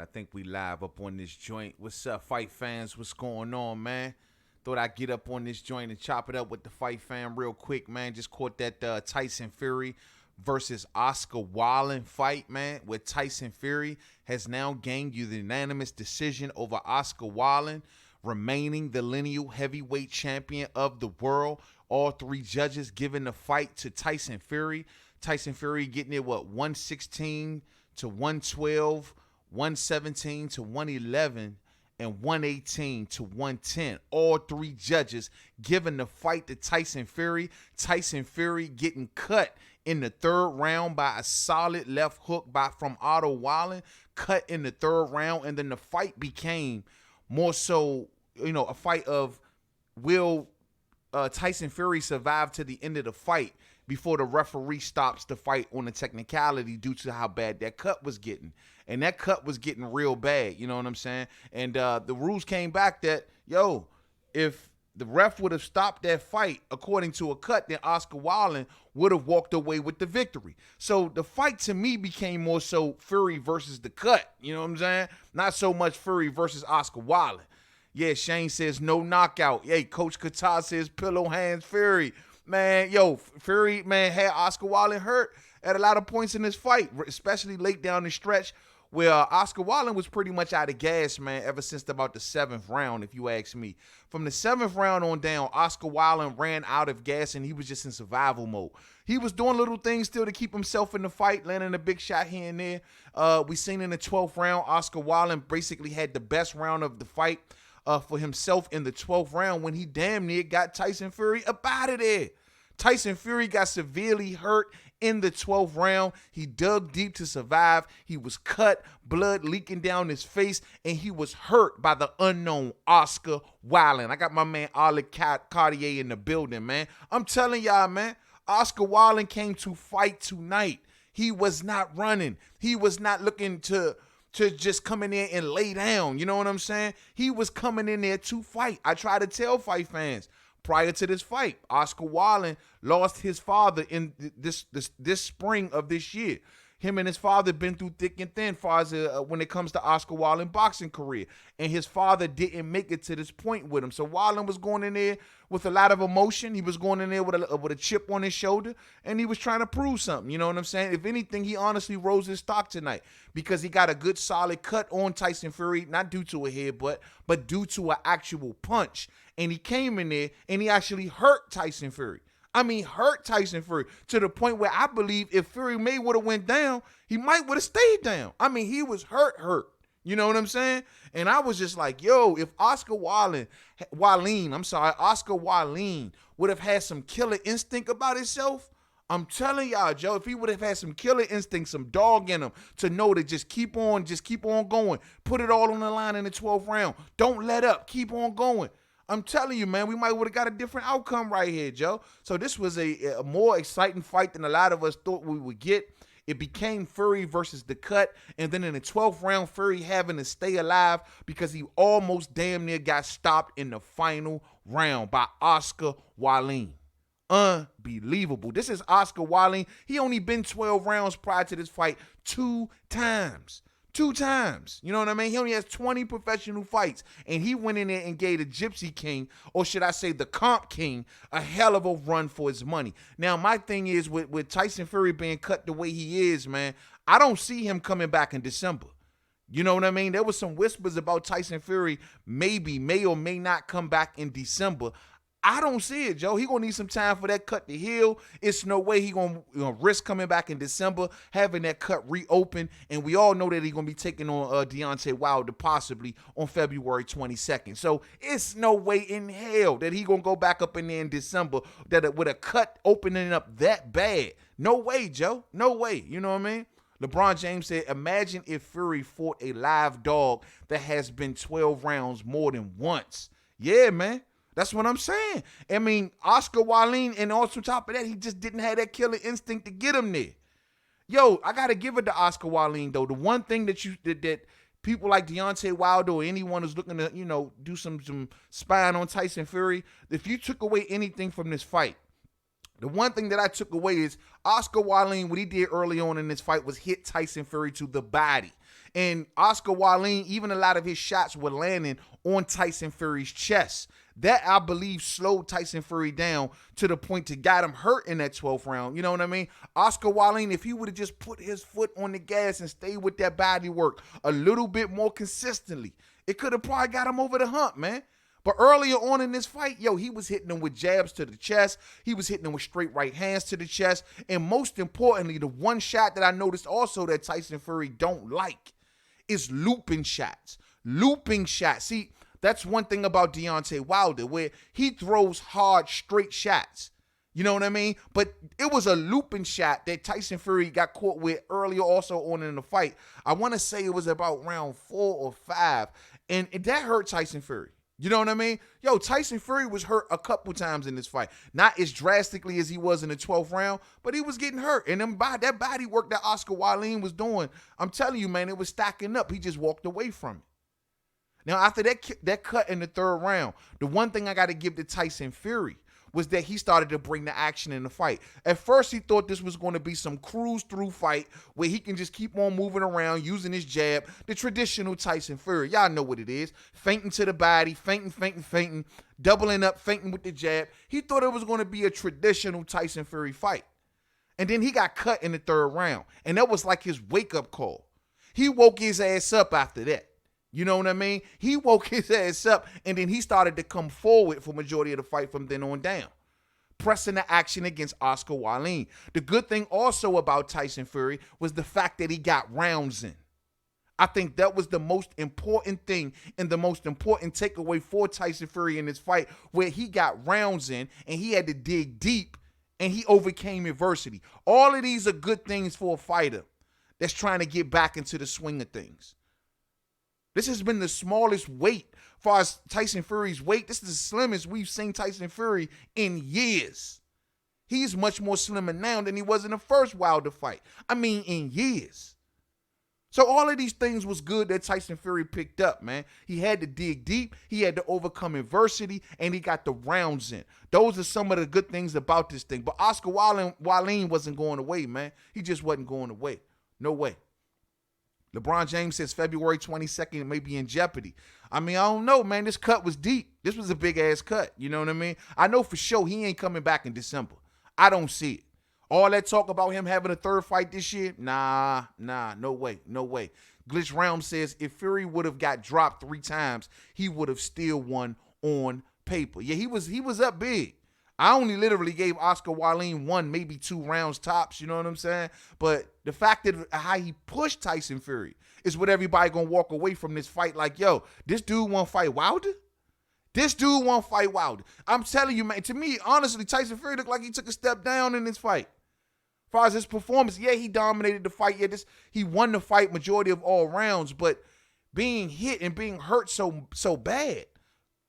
I think we live up on this joint. What's up, fight fans? What's going on, man? Thought I'd get up on this joint and chop it up with the fight fam real quick, man. Just caught that Tyson Fury versus Otto Wallin fight, man, where Tyson Fury has now gained the unanimous decision over Otto Wallin, remaining the lineal heavyweight champion of the world. All three judges giving the fight to Tyson Fury. Tyson Fury getting it, 116 to 112, 117 to 111, and 118 to 110. All three judges giving the fight to Tyson Fury. Tyson Fury getting cut in the third round by a solid left hook from Otto Wallin. Cut in the third round, and then the fight became more so, a fight of will Tyson Fury survive to the end of the fight before the referee stops the fight on a technicality due to how bad that cut was getting. And that cut was getting real bad, you know what I'm saying? And the rules came back that, if the ref would have stopped that fight according to a cut, then Otto Wallin would have walked away with the victory. So the fight to me became more so Fury versus the cut, you know what I'm saying? Not so much Fury versus Otto Wallin. Yeah, Shane says no knockout. Hey, Coach Qatar says pillow hands Fury. Man, Fury, man, had Otto Wallin hurt at a lot of points in this fight, especially late down the stretch where Otto Wallin was pretty much out of gas, man, ever since about the 7th round, if you ask me. From the 7th round on down, Otto Wallin ran out of gas, and he was just in survival mode. He was doing little things still to keep himself in the fight, landing a big shot here and there. We seen in the 12th round, Otto Wallin basically had the best round of the fight for himself in the 12th round when he damn near got Tyson Fury up out of there. Tyson Fury got severely hurt in the 12th round. He dug deep to survive. He was cut, blood leaking down his face, and he was hurt by the unknown Otto Wallin. I got my man Ali Cartier in the building, man. I'm telling y'all, man, Otto Wallin came to fight tonight. He was not running. He was not looking to just come in there and lay down. You know what I'm saying? He was coming in there to fight. I try to tell fight fans, prior to this fight, Otto Wallin lost his father in this spring of this year. Him and his father been through thick and thin far as when it comes to Otto Wallin boxing career. And his father didn't make it to this point with him. So Wallin was going in there with a lot of emotion. He was going in there with a chip on his shoulder, and he was trying to prove something. You know what I'm saying? If anything, he honestly rose his stock tonight because he got a good solid cut on Tyson Fury, not due to a headbutt, but due to an actual punch. And he came in there and he actually hurt Tyson Fury. Hurt Tyson Fury to the point where I believe if Fury may would have went down, he might would have stayed down. He was hurt. You know what I'm saying? And I was just like, if Otto Wallin would have had some killer instinct about himself, I'm telling y'all, Joe, if he would have had some killer instinct, some dog in him to know to just keep on going, put it all on the line in the 12th round. Don't let up. Keep on going. I'm telling you, man, we might would have got a different outcome right here, Joe. So this was a more exciting fight than a lot of us thought we would get. It became Fury versus the cut. And then in the 12th round, Fury having to stay alive because he almost damn near got stopped in the final round by Otto Wallin. Unbelievable. This is Otto Wallin. He only been 12 rounds prior to this fight 2 times. 2 times. You know what I mean? He only has 20 professional fights. And he went in there and gave the Gypsy King, or should I say the Comp King, a hell of a run for his money. Now, my thing is with Tyson Fury being cut the way he is, man, I don't see him coming back in December. You know what I mean? There was some whispers about Tyson Fury may or may not come back in December. I don't see it, Joe. He gonna need some time for that cut to heal. It's no way he gonna risk coming back in December, having that cut reopen, and we all know that he's gonna be taking on Deontay Wilder possibly on February 22nd. So it's no way in hell that he gonna go back up in there in December with a cut opening up that bad. No way, Joe. No way. You know what I mean? LeBron James said, imagine if Fury fought a live dog that has been 12 rounds more than once. Yeah, man. That's what I'm saying. Otto Wallin, and also top of that, he just didn't have that killer instinct to get him there. I got to give it to Otto Wallin, though. The one thing that people like Deontay Wilder or anyone who's looking to, do some spying on Tyson Fury, if you took away anything from this fight, the one thing that I took away is Otto Wallin, what he did early on in this fight was hit Tyson Fury to the body. And Oscar Wallin, even a lot of his shots were landing on Tyson Fury's chest. That, I believe, slowed Tyson Fury down to the point to got him hurt in that 12th round. You know what I mean? Oscar Wallin, if he would have just put his foot on the gas and stayed with that body work a little bit more consistently, it could have probably got him over the hump, man. But earlier on in this fight, he was hitting him with jabs to the chest. He was hitting him with straight right hands to the chest. And most importantly, the one shot that I noticed also that Tyson Fury don't like is looping shots. Looping shots. See, that's one thing about Deontay Wilder, where he throws hard, straight shots. You know what I mean? But it was a looping shot that Tyson Fury got caught with earlier also on in the fight. I want to say it was about round 4 or 5. And that hurt Tyson Fury. You know what I mean? Tyson Fury was hurt a couple times in this fight. Not as drastically as he was in the 12th round, but he was getting hurt. And that body work that Oscar Wallin was doing, I'm telling you, man, it was stacking up. He just walked away from it. Now, after that cut in the 3rd round, the one thing I got to give to Tyson Fury was that he started to bring the action in the fight. At first, he thought this was going to be some cruise-through fight where he can just keep on moving around, using his jab, the traditional Tyson Fury. Y'all know what it is. Feinting to the body, feinting, doubling up, feinting with the jab. He thought it was going to be a traditional Tyson Fury fight. And then he got cut in the 3rd round, and that was like his wake-up call. He woke his ass up after that. You know what I mean? He woke his ass up, and then he started to come forward for majority of the fight from then on down, pressing the action against Oscar Wallin. The good thing also about Tyson Fury was the fact that he got rounds in. I think that was the most important thing and the most important takeaway for Tyson Fury in this fight, where he got rounds in and he had to dig deep and he overcame adversity. All of these are good things for a fighter that's trying to get back into the swing of things. This has been the smallest weight as far as Tyson Fury's weight. This is the slimmest we've seen Tyson Fury in years. He's much more slimmer now than he was in the first Wilder fight. I mean, in years. So all of these things was good that Tyson Fury picked up, man. He had to dig deep. He had to overcome adversity, and he got the rounds in. Those are some of the good things about this thing. But Oscar Wallin wasn't going away, man. He just wasn't going away. No way. LeBron James says February 22nd, it may be in jeopardy. I mean, I don't know, man. This cut was deep. This was a big-ass cut. You know what I mean? I know for sure he ain't coming back in December. I don't see it. All that talk about him having a 3rd fight this year, nah, no way. Glitch Realm says if Fury would have got dropped 3 times, he would have still won on paper. Yeah, he was up big. I only literally gave Oscar Wallin 1, maybe 2 rounds tops, you know what I'm saying? But the fact that how he pushed Tyson Fury is what everybody gonna walk away from this fight like, this dude won't fight Wilder? This dude won't fight Wilder. I'm telling you, man, to me, honestly, Tyson Fury looked like he took a step down in this fight. As far as his performance, he dominated the fight. He won the fight majority of all rounds, but being hit and being hurt so bad.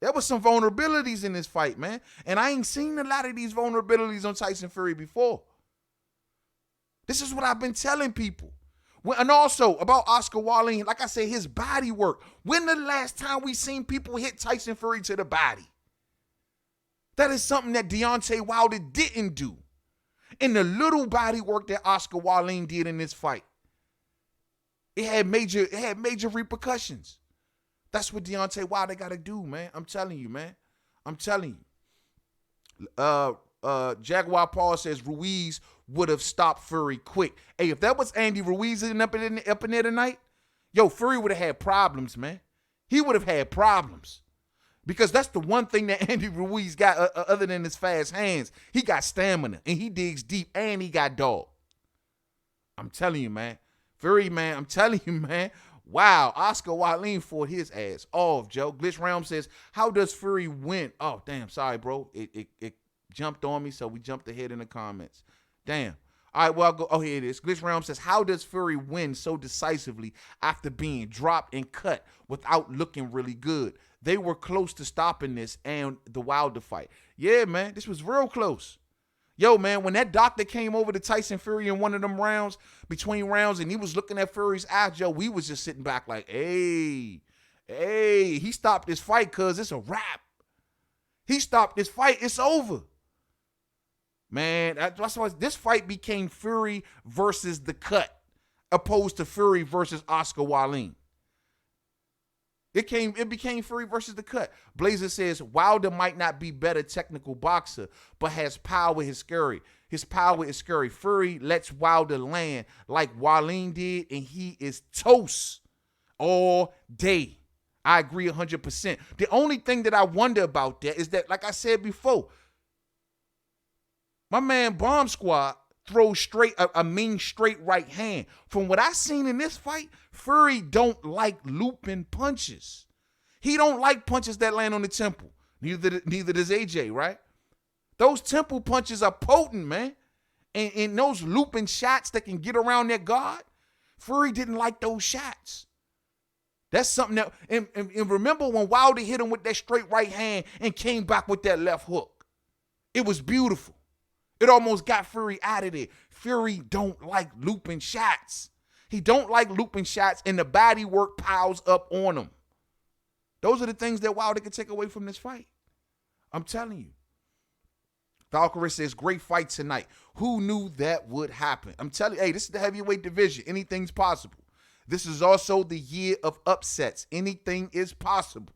There was some vulnerabilities in this fight, man. And I ain't seen a lot of these vulnerabilities on Tyson Fury before. This is what I've been telling people. And also about Oscar Wallin, like I said, his body work. When the last time we seen people hit Tyson Fury to the body? That is something that Deontay Wilder didn't do. And the little body work that Oscar Wallin did in this fight, it had major repercussions. That's what Deontay Wilder got to do, man. I'm telling you, man. I'm telling you. Jaguar Paul says Ruiz would have stopped Fury quick. Hey, if that was Andy Ruiz up in there tonight, Fury would have had problems, man. He would have had problems. Because that's the one thing that Andy Ruiz got other than his fast hands. He got stamina, and he digs deep, and he got dog. I'm telling you, man. Fury, man, I'm telling you, man. Wow, Oscar Wallin fought his ass off, Joe. Glitch Realm says, how does Fury win? Oh, damn, sorry, bro. It jumped on me, so we jumped ahead in the comments. Damn. All right, well, I'll go. Oh, here it is. Glitch Realm says, how does Fury win so decisively after being dropped and cut without looking really good? They were close to stopping this and the Wilder fight. Yeah, man, this was real close. Man, when that doctor came over to Tyson Fury in one of them rounds, between rounds, and he was looking at Fury's eyes, we was just sitting back like, hey, he stopped this fight because it's a wrap. He stopped this fight. It's over. Man, that's why this fight became Fury versus the cut. opposed to Fury versus Oscar Wallin. It became Fury versus the cut. Blazer says Wilder might not be better technical boxer, but has power. His power is scary. Fury lets Wilder land like Wallin did, and he is toast all day. I agree 100%. The only thing that I wonder about that is that, like I said before, my man Bomb Squad throws straight a mean straight right hand. From what I seen in this fight, Fury don't like looping punches. He don't like punches that land on the temple. Neither does AJ, right? Those temple punches are potent, man. And those looping shots that can get around their guard, Fury didn't like those shots. That's something that, and remember when Wilder hit him with that straight right hand and came back with that left hook? It was beautiful. It almost got Fury out of there. Fury don't like looping shots. He don't like looping shots, and the body work piles up on him. Those are the things that Wilder could take away from this fight. I'm telling you. Valkyrie says, great fight tonight. Who knew that would happen? I'm telling you, hey, this is the heavyweight division. Anything's possible. This is also the year of upsets. Anything is possible.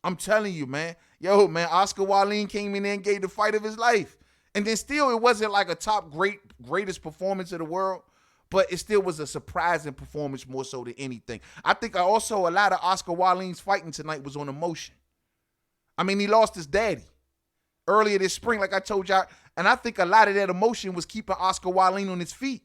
I'm telling you, man. Yo, man, Oscar Wallin came in there and gave the fight of his life. And then still, it wasn't like a top greatest performance in the world, but it still was a surprising performance more so than anything. I think also a lot of Oscar Wallin's fighting tonight was on emotion. I mean, he lost his daddy earlier this spring, like I told y'all, and I think a lot of that emotion was keeping Oscar Wallin on his feet.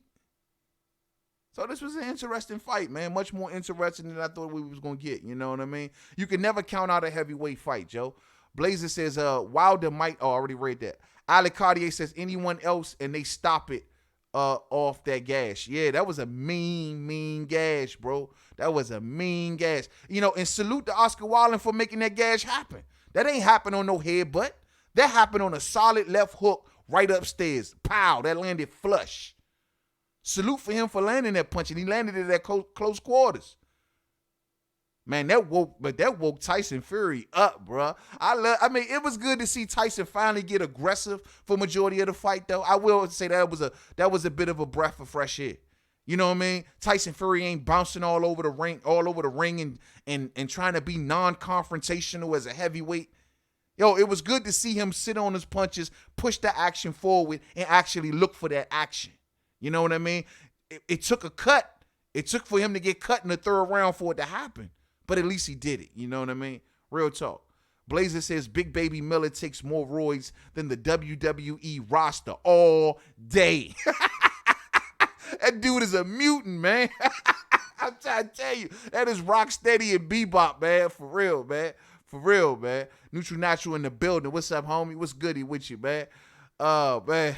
So this was an interesting fight, man. Much more interesting than I thought we was going to get. You know what I mean? You can never count out a heavyweight fight, Joe. Blazer says, Wilder might, I already read that. Ali Cartier says, anyone else, and they stop it off that gash. Yeah, that was a mean gash, bro. That was a mean gash. You know, and salute to Oscar Wallin for making that gash happen. That ain't happen on no headbutt. That happened on a solid left hook right upstairs. Pow, that landed flush. Salute for him for landing that punch, and he landed it at close quarters. Man, that woke Tyson Fury up, bro. I mean, it was good to see Tyson finally get aggressive for majority of the fight, though. I will say that was a bit of a breath of fresh air. You know what I mean? Tyson Fury ain't bouncing all over the ring and trying to be non-confrontational as a heavyweight. Yo, it was good to see him sit on his punches, push the action forward, and actually look for that action. You know what I mean? It took a cut. It took for him to get cut in the third round for it to happen. But at least he did it. You know what I mean? Real talk. Blazer says Big Baby Miller takes more roids than the WWE roster all day. That dude is a mutant, man. I'm trying to tell you. That is Rocksteady and Bebop, man. For real, man. For real, man. Neutral Natural in the building. What's up, homie? What's goody with you, man? Man.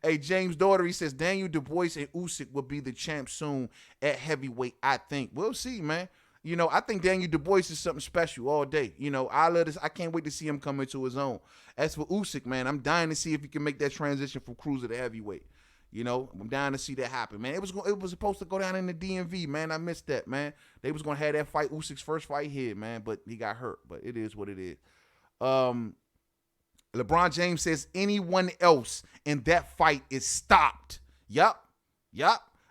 Hey, James Daughtery says Daniel Du Bois and Usyk will be the champ soon at heavyweight, I think. We'll see, man. You know, I think Daniel Du Bois is something special all day. You know, I love this. I can't wait to see him come into his own. As for Usyk, man, I'm dying to see if he can make that transition from cruiser to heavyweight. You know, I'm dying to see that happen, man. It was supposed to go down in the DMV, man. I missed that, man. They was going to have that fight, Usyk's first fight here, man, but he got hurt. But it is what it is. LeBron James says anyone else in that fight is stopped. Yup.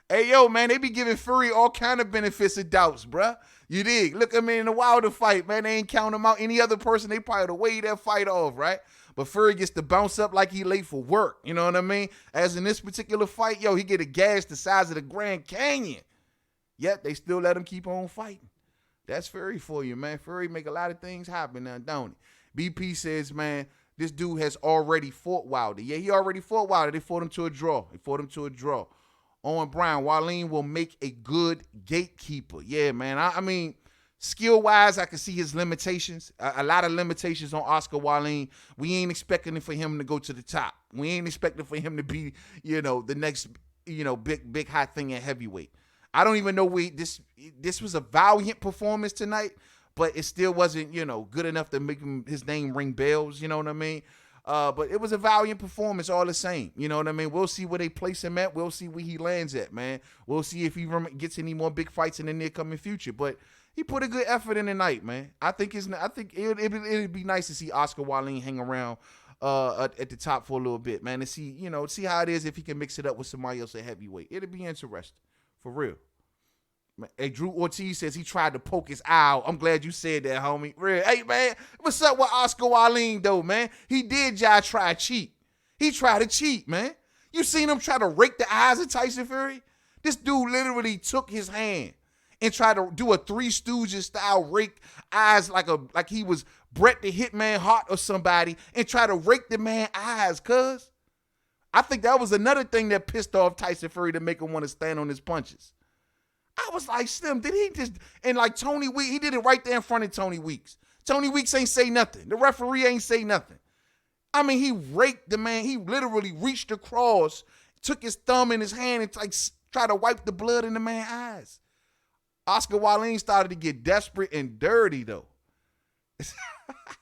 Hey, yo, man, they be giving Fury all kind of benefits of doubts, bruh. You dig? Look, I mean, in the Wilder fight, man, they ain't count him out. Any other person, they probably would have waved that fight off, right? But Fury gets to bounce up like he late for work. You know what I mean? As in this particular fight, yo, he get a gash the size of the Grand Canyon. Yet they still let him keep on fighting. That's Fury for you, man. Fury make a lot of things happen now, don't he? BP says, man, this dude has already fought Wilder. Yeah, he already fought Wilder. They fought him to a draw. Owen Brown, Wallin will make a good gatekeeper. Yeah, man. I mean, skill-wise, I can see his limitations. A lot of limitations on Oscar Wallin. We ain't expecting for him to go to the top. We ain't expecting for him to be, the next, big hot thing at heavyweight. I don't even know this was a valiant performance tonight, but it still wasn't, good enough to make his name ring bells, you know what I mean? But it was a valiant performance all the same. You know what I mean? We'll see where they place him at. We'll see where he lands at, man. We'll see if he gets any more big fights in the near coming future. But he put a good effort in tonight, man. I think it'd be nice to see Oscar Wallin hang around at the top for a little bit, man, to see how it is if he can mix it up with somebody else at heavyweight. It'll be interesting, for real. Hey, Drew Ortiz says he tried to poke his eye out. I'm glad you said that, homie. Real. Hey, man, what's up with Oscar Wallin, though, man? He did try to cheat. He tried to cheat, man. You seen him try to rake the eyes of Tyson Fury? This dude literally took his hand and tried to do a Three Stooges style rake eyes like he was Bret the Hitman Hart or somebody and try to rake the man's eyes, cuz. I think that was another thing that pissed off Tyson Fury to make him want to stand on his punches. I was like, Slim, did he just, and like Tony Weeks, he did it right there in front of Tony Weeks. Tony Weeks ain't say nothing. The referee ain't say nothing. I mean, he raked the man. He literally reached across, took his thumb in his hand and like tried to wipe the blood in the man's eyes. Oscar Wallin started to get desperate and dirty, though.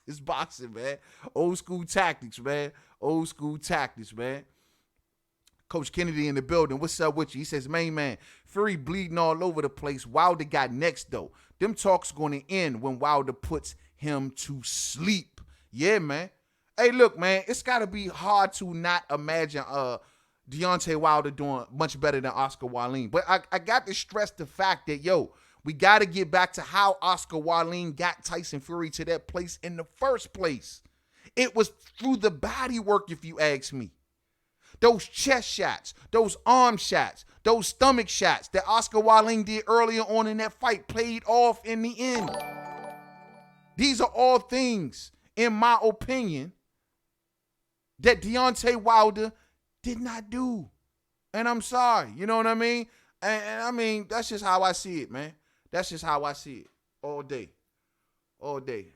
It's boxing, man. Old school tactics, man. Old school tactics, man. Coach Kennedy in the building. What's up with you? He says, main man, Fury bleeding all over the place. Wilder got next, though. Them talks going to end when Wilder puts him to sleep. Yeah, man. Hey, look, man, it's got to be hard to not imagine Deontay Wilder doing much better than Oscar Wallin. But I got to stress the fact that, we got to get back to how Oscar Wallin got Tyson Fury to that place in the first place. It was through the body work, if you ask me. Those chest shots, those arm shots, those stomach shots that Oscar Wallin did earlier on in that fight paid off in the end. These are all things, in my opinion, that Deontay Wilder did not do. And I'm sorry, you know what I mean? And I mean, that's just how I see it, man. That's just how I see it. All day. All day.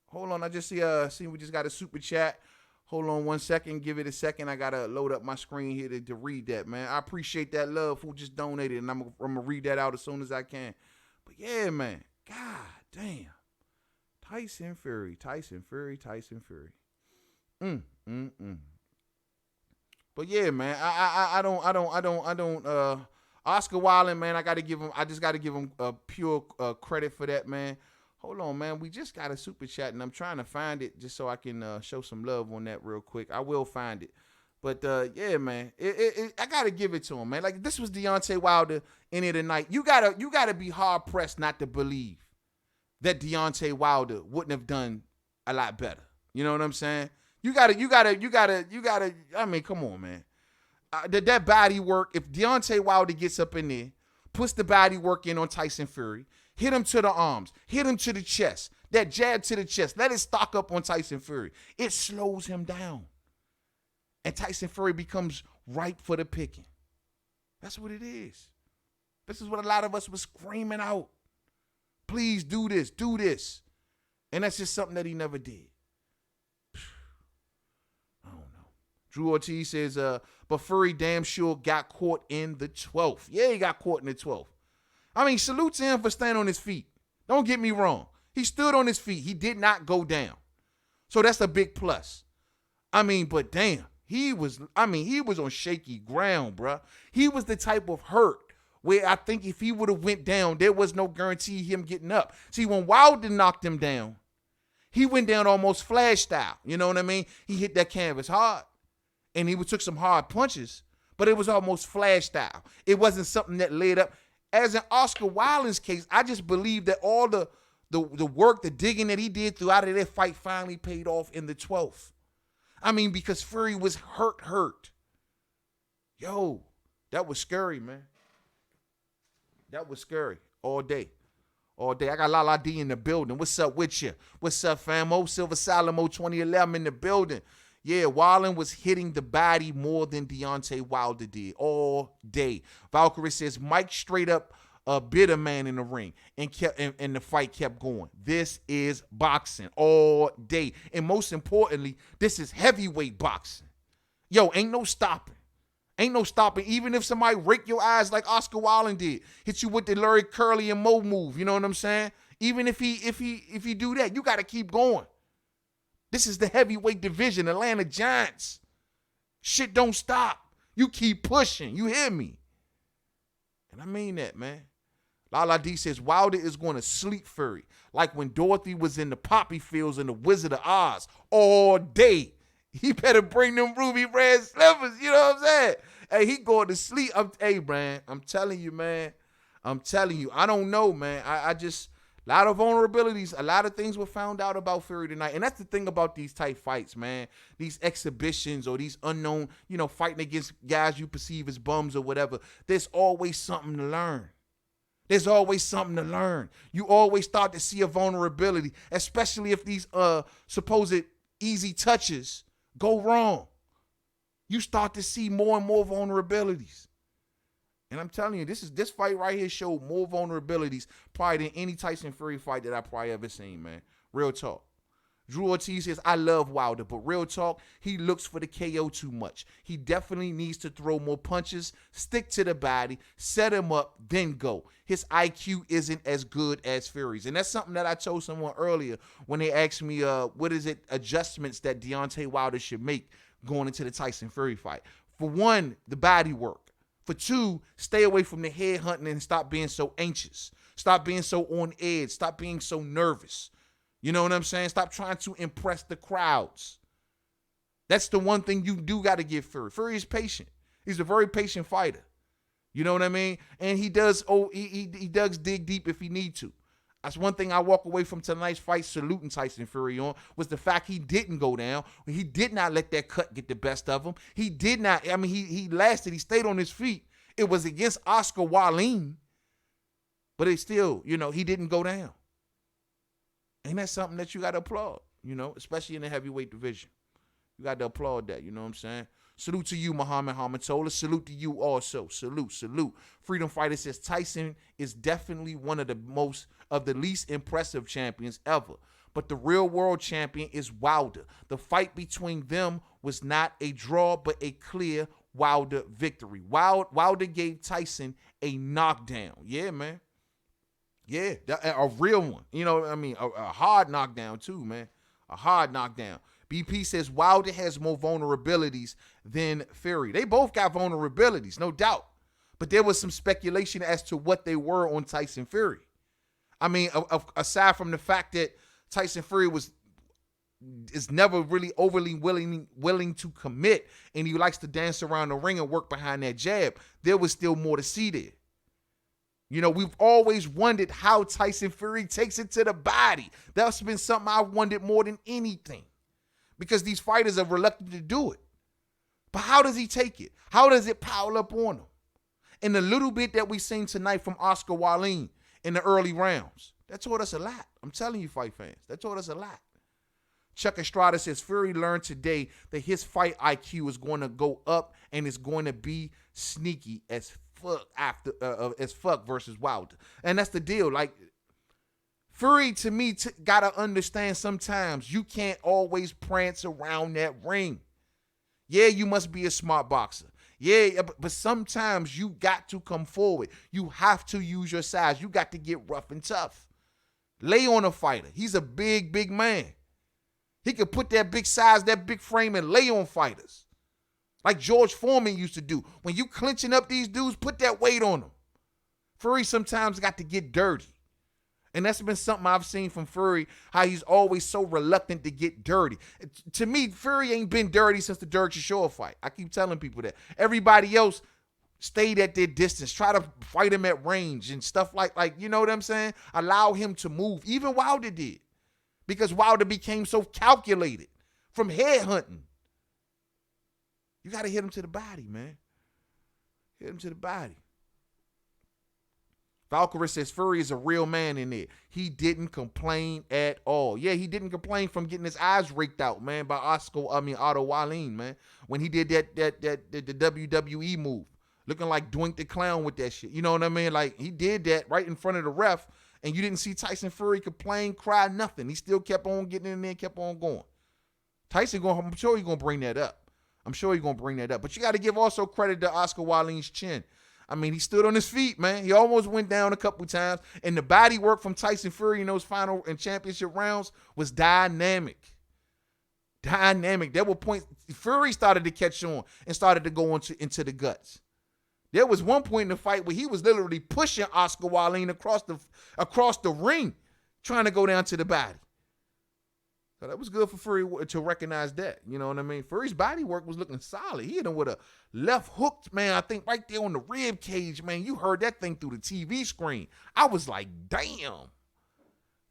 Hold on, I just see we just got a super chat. Hold on 1 second. Give it a second. I got to load up my screen here to read that, man. I appreciate that love who just donated, and I'm going to read that out as soon as I can. But, yeah, man. God damn. Tyson Fury. But, yeah, man. I don't Oscar Wallin, man, I just got to give him pure credit for that, man. Hold on, man. We just got a super chat, and I'm trying to find it just so I can show some love on that real quick. I will find it. But, yeah, man, I got to give it to him, man. Like, this was Deontay Wilder in it tonight. You gotta be hard-pressed not to believe that Deontay Wilder wouldn't have done a lot better. You know what I'm saying? You gotta, I mean, come on, man. That body work, if Deontay Wilder gets up in there, puts the body work in on Tyson Fury, hit him to the arms, hit him to the chest, that jab to the chest, let it stock up on Tyson Fury. It slows him down. And Tyson Fury becomes ripe for the picking. That's what it is. This is what a lot of us were screaming out. Please do this, do this. And that's just something that he never did. I don't know. Drew Ortiz says, but Fury damn sure got caught in the 12th. Yeah, he got caught in the 12th. I mean, salute to him for standing on his feet. Don't get me wrong. He stood on his feet. He did not go down. So that's a big plus. I mean, but damn, he was on shaky ground, bruh. He was the type of hurt where I think if he would have went down, there was no guarantee him getting up. See, when Wilder knocked him down, he went down almost Flash style. You know what I mean? He hit that canvas hard. And he took some hard punches, but it was almost Flash style. It wasn't something that laid up. As in Oscar Wilde's case, I just believe that all the work, the digging that he did throughout that fight finally paid off in the 12th. I mean, because Fury was hurt. Yo, that was scary, man. That was scary all day. All day. I got Lala D in the building. What's up with you? What's up, famo? Silver Salamo 2011 in the building. Yeah, Wallin was hitting the body more than Deontay Wilder did all day. Valkyrie says Mike straight up bit a man in the ring and the fight kept going. This is boxing all day. And most importantly, this is heavyweight boxing. Yo, ain't no stopping. Ain't no stopping. Even if somebody rake your eyes like Oscar Wallin did, hit you with the Larry Curly and Mo move, you know what I'm saying? Even if he do that, you got to keep going. This is the heavyweight division, Atlanta Giants. Shit don't stop. You keep pushing. You hear me? And I mean that, man. Lala D says Wilder is going to sleep Fury, like when Dorothy was in the poppy fields in the Wizard of Oz all day. He better bring them ruby red slippers. You know what I'm saying? Hey, he going to sleep. Hey, man, I'm telling you, man. I'm telling you. I don't know, man. I just, a lot of vulnerabilities, a lot of things were found out about Fury tonight. And that's the thing about these type fights, man. These exhibitions or these unknown, fighting against guys you perceive as bums or whatever. There's always something to learn. There's always something to learn. You always start to see a vulnerability, especially if these supposed easy touches go wrong. You start to see more and more vulnerabilities. And I'm telling you, this fight right here showed more vulnerabilities probably than any Tyson Fury fight that I probably ever seen, man. Real talk. Drew Ortiz says, I love Wilder, but real talk, he looks for the KO too much. He definitely needs to throw more punches, stick to the body, set him up, then go. His IQ isn't as good as Fury's. And that's something that I told someone earlier when they asked me, what is it, adjustments that Deontay Wilder should make going into the Tyson Fury fight. For one, the body work. For two, stay away from the head hunting and stop being so anxious. Stop being so on edge. Stop being so nervous. You know what I'm saying? Stop trying to impress the crowds. That's the one thing you do got to give Fury. Fury is patient. He's a very patient fighter. You know what I mean? And he does dig deep if he need to. That's one thing I walk away from tonight's fight saluting Tyson Fury on was the fact he didn't go down. He did not let that cut get the best of him. He did not. I mean, he lasted. He stayed on his feet. It was against Otto Wallin, but it still, he didn't go down. And that's something that you got to applaud, especially in the heavyweight division. You got to applaud that, you know what I'm saying? Salute to you, Muhammad Hamatola. Salute to you also. Salute. Freedom Fighter says Tyson is definitely one of the least impressive champions ever. But the real world champion is Wilder. The fight between them was not a draw, but a clear Wilder victory. Wilder gave Tyson a knockdown. Yeah, man. Yeah, a real one. A hard knockdown too, man. A hard knockdown. BP says Wilder has more vulnerabilities than Fury. They both got vulnerabilities, no doubt. But there was some speculation as to what they were on Tyson Fury. I mean, aside from the fact that Tyson Fury is never really overly willing to commit, and he likes to dance around the ring and work behind that jab, there was still more to see there. We've always wondered how Tyson Fury takes it to the body. That's been something I've wondered more than anything. Because these fighters are reluctant to do it. But how does he take it? How does it pile up on him? And the little bit that we seen tonight from Otto Wallin in the early rounds, that taught us a lot. I'm telling you, fight fans, that taught us a lot. Chuck Estrada says Fury learned today that his fight IQ is going to go up and is going to be sneaky as fuck versus Wilder. And that's the deal. Like, Fury, to me, gotta understand sometimes you can't always prance around that ring. Yeah, you must be a smart boxer. Yeah, but sometimes you got to come forward. You have to use your size. You got to get rough and tough. Lay on a fighter. He's a big, big man. He could put that big size, that big frame, and lay on fighters. Like George Foreman used to do. When you clinching up these dudes, put that weight on them. Fury sometimes got to get dirty. And that's been something I've seen from Fury, how he's always so reluctant to get dirty. To me, Fury ain't been dirty since the Derek Chisora fight. I keep telling people that. Everybody else stayed at their distance, try to fight him at range and stuff like, you know what I'm saying? Allow him to move. Even Wilder did. Because Wilder became so calculated from head hunting. You got to hit him to the body, man. Hit him to the body. Valkyrie says Fury is a real man in there. He didn't complain at all. Yeah, he didn't complain from getting his eyes raked out, man, by Otto Wallin, man. When he did the WWE move, looking like Doink the Clown with that shit. You know what I mean? Like, he did that right in front of the ref, and you didn't see Tyson Fury complain, cry, nothing. He still kept on getting in there and kept on going. I'm sure he's going to bring that up. But you got to give also credit to Otto Wallin's chin. I mean, he stood on his feet, man. He almost went down a couple times. And the body work from Tyson Fury in those final and championship rounds was dynamic. There were points. Fury started to catch on and started to go into the guts. There was one point in the fight where he was literally pushing Otto Wallin across the ring, trying to go down to the body. That was good for Fury to recognize that. You know what I mean? Fury's body work was looking solid. He hit him with a left hook, man, I think right there on the rib cage, man. You heard that thing through the TV screen. I was like, damn.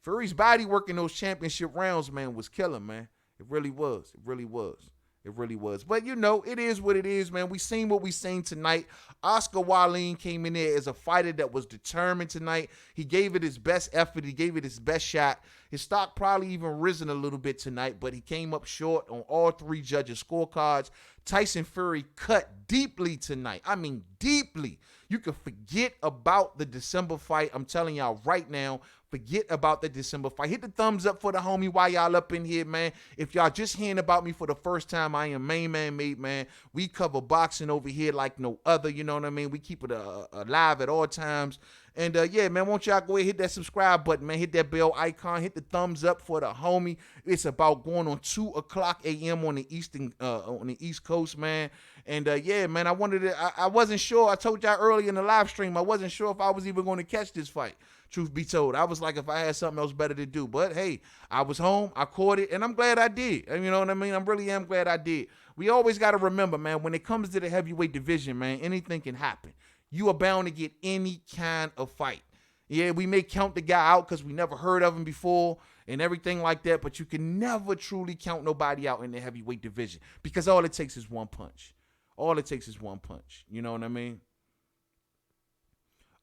Fury's body work in those championship rounds, man, was killing, man. It really was. It really was. It really was. But, you know, it is what it is, man. We seen what we seen tonight. Otto Wallin came in there as a fighter that was determined tonight. He gave it his best effort. He gave it his best shot. His stock probably even risen a little bit tonight, but he came up short on all three judges' scorecards. Tyson Fury cut deeply tonight. I mean, deeply. You can forget about the December fight. I'm telling y'all right now, forget about the December fight. Hit the thumbs up for the homie while y'all up in here, man. If y'all just hearing about me for the first time, I am Main Man Mate, man. We cover boxing over here like no other, you know what I mean? We keep it alive at all times. And, yeah, man, won't y'all go ahead and hit that subscribe button, man. Hit that bell icon. Hit the thumbs up for the homie. It's about going on 2 o'clock a.m. on the East Coast, man. And, yeah, man, I wasn't sure. I told y'all earlier in the live stream, I wasn't sure if I was even going to catch this fight. Truth be told, I was like, if I had something else better to do. But, hey, I was home. I caught it, and I'm glad I did. You know what I mean? I really am glad I did. We always got to remember, man, when it comes to the heavyweight division, man, anything can happen. You are bound to get any kind of fight. Yeah, we may count the guy out because we never heard of him before and everything like that, but you can never truly count nobody out in the heavyweight division because all it takes is one punch. All it takes is one punch. You know what I mean?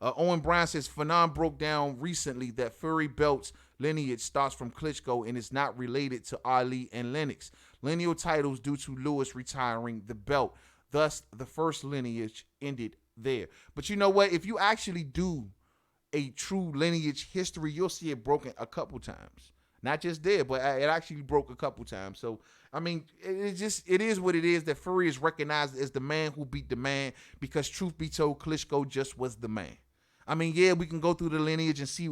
Owen Brown says, Fanon broke down recently that Fury belt's lineage starts from Klitschko and is not related to Ali and Lennox. Lineal titles due to Lewis retiring the belt. Thus, the first lineage ended there. But you know what? If you actually do a true lineage history, you'll see it broken a couple times. Not just there, but it actually broke a couple times. So, I mean, it is what it is that Fury is recognized as the man who beat the man because truth be told, Klitschko just was the man. I mean, yeah, we can go through the lineage and see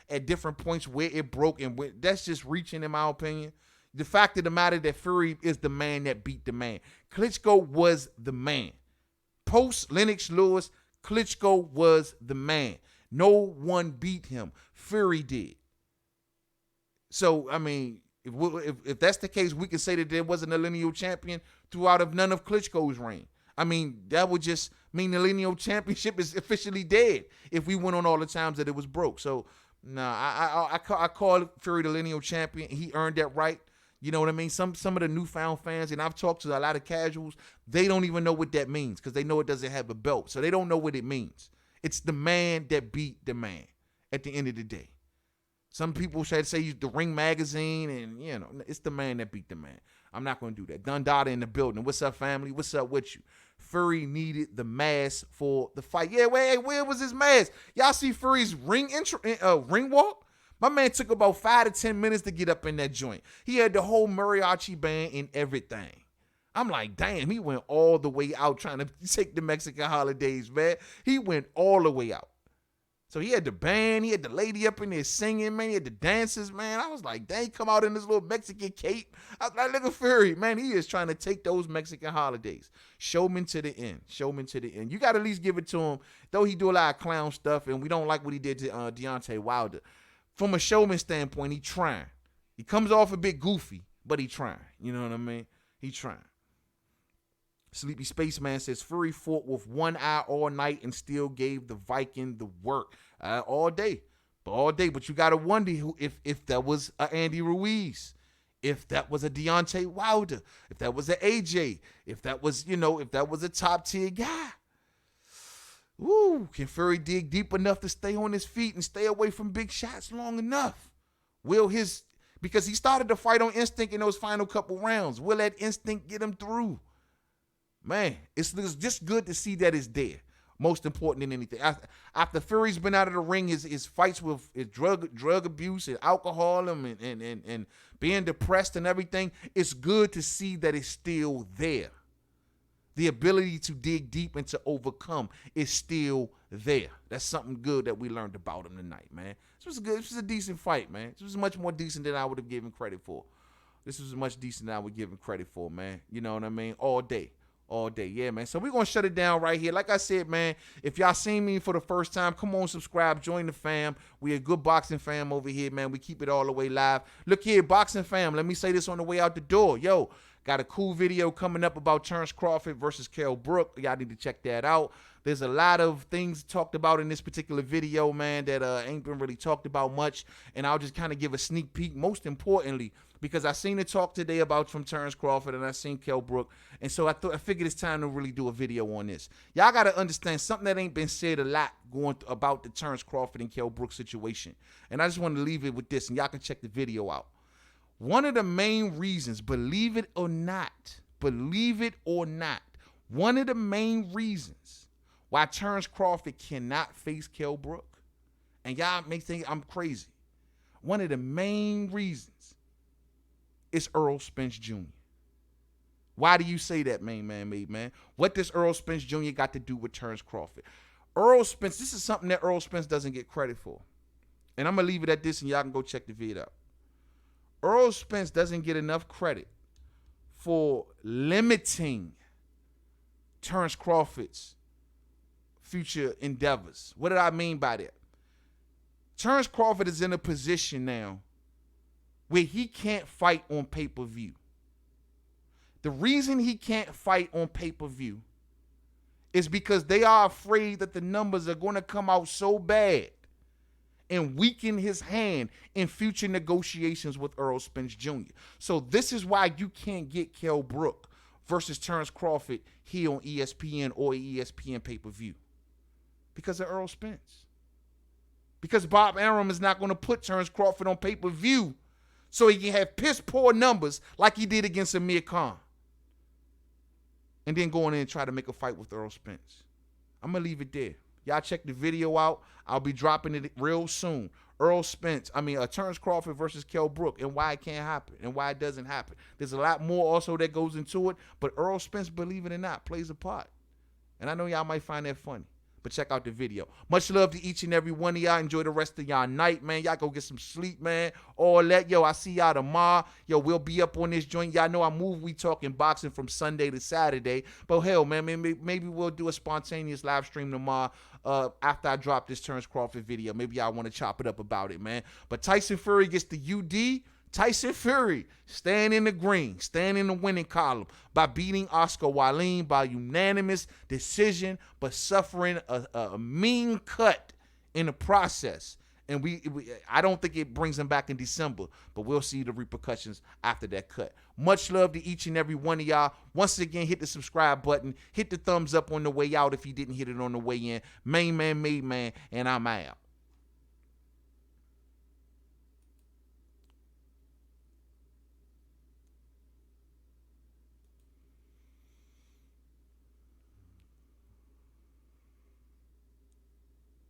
at different points where it broke, and that's just reaching in my opinion. The fact of the matter that Fury is the man that beat the man. Klitschko was the man. Post Lennox Lewis, Klitschko was the man. No one beat him. Fury did. So, I mean, if that's the case, we can say that there wasn't a lineal champion throughout of none of Klitschko's reign. I mean, that would just mean the lineal championship is officially dead if we went on all the times that it was broke. So, I call Fury the lineal champion. He earned that right. You know what I mean? Some of the newfound fans, and I've talked to a lot of casuals, they don't even know what that means because they know it doesn't have a belt. So they don't know what it means. It's the man that beat the man at the end of the day. Some people try to say he's the Ring magazine, and, you know, it's the man that beat the man. I'm not going to do that. Dundada in the building. What's up, family? What's up with you? Fury needed the mask for the fight. Yeah, where was his mask? Y'all see Fury's ring walk? My man took about 5 to 10 minutes to get up in that joint. He had the whole mariachi band and everything. I'm like, damn, he went all the way out trying to take the Mexican holidays, man. He went all the way out. So he had the band, he had the lady up in there singing, man. He had the dancers, man. I was like, dang, he come out in this little Mexican cape. I was like, look at Fury, man. He is trying to take those Mexican holidays. Showman to the end. Showman to the end. You got to at least give it to him, though he do a lot of clown stuff, and we don't like what he did to Deontay Wilder. From a showman standpoint, he trying. He comes off a bit goofy, but he trying. You know what I mean? He trying. Sleepy Spaceman says Fury fought with one eye all night and still gave the Viking the work all day. But you got to wonder if that was a Andy Ruiz, if that was a Deontay Wilder, if that was an AJ, if that was a top tier guy. Woo, can Fury dig deep enough to stay on his feet and stay away from big shots long enough? Because he started the fight on instinct in those final couple rounds. Will that instinct get him through? Man, it's just good to see that it's there. Most important than anything. After Fury's been out of the ring, his fights with his drug abuse and alcoholism and being depressed and everything, it's good to see that it's still there. The ability to dig deep and to overcome is still there. That's something good that we learned about him tonight, man. This was good. This was a decent fight, man. This was much more decent than I would have given credit for. This was much decent than I would give him credit for, man. You know what I mean? All day. all day. Yeah, man. So we're going to shut it down right here. Like I said, man, if y'all seen me for the first time, come on, subscribe, join the fam. We a good boxing fam over here, man. We keep it all the way live. Look here, boxing fam. Let me say this on the way out the door. Yo, got a cool video coming up about Terence Crawford versus Kell Brook. Y'all need to check that out. There's a lot of things talked about in this particular video, man, that ain't been really talked about much. And I'll just kind of give a sneak peek, most importantly, because I seen the talk today about from Terence Crawford and I seen Kell Brook. And so I figured it's time to really do a video on this. Y'all got to understand something that ain't been said a lot about the Terence Crawford and Kell Brook situation. And I just want to leave it with this, and y'all can check the video out. One of the main reasons, believe it or not, one of the main reasons why Terence Crawford cannot face Kell Brook, and y'all may think I'm crazy, one of the main reasons is Errol Spence Jr. Why do you say that, man? What does Errol Spence Jr. got to do with Terence Crawford? Errol Spence, this is something that Errol Spence doesn't get credit for. And I'm going to leave it at this, and y'all can go check the video out. Errol Spence doesn't get enough credit for limiting Terence Crawford's future endeavors. What did I mean by that? Terence Crawford is in a position now where he can't fight on pay-per-view. The reason he can't fight on pay-per-view is because they are afraid that the numbers are going to come out so bad and weaken his hand in future negotiations with Errol Spence Jr. So this is why you can't get Kell Brook versus Terence Crawford here on ESPN or ESPN pay-per-view. Because of Errol Spence. Because Bob Arum is not going to put Terence Crawford on pay-per-view so he can have piss-poor numbers like he did against Amir Khan. And then go in there and try to make a fight with Errol Spence. I'm going to leave it there. Y'all check the video out. I'll be dropping it real soon. Terence Crawford versus Kell Brook, and why it can't happen and why it doesn't happen. There's a lot more also that goes into it, but Errol Spence, believe it or not, plays a part. And I know y'all might find that funny. But check out the video. Much love to each and every one of y'all. Enjoy the rest of y'all night, man. Y'all go get some sleep, man. All that. Yo, I see y'all tomorrow. Yo, we'll be up on this joint. Y'all know we talking boxing from Sunday to Saturday. But hell, man, maybe we'll do a spontaneous live stream tomorrow after I drop this Terence Crawford video. Maybe y'all want to chop it up about it, man. But Tyson Fury gets the UD. Tyson Fury staying in the green, staying in the winning column by beating Otto Wallin by unanimous decision, but suffering a mean cut in the process. And I don't think it brings him back in December, but we'll see the repercussions after that cut. Much love to each and every one of y'all. Once again, hit the subscribe button. Hit the thumbs up on the way out if you didn't hit it on the way in. Main man, made man, and I'm out.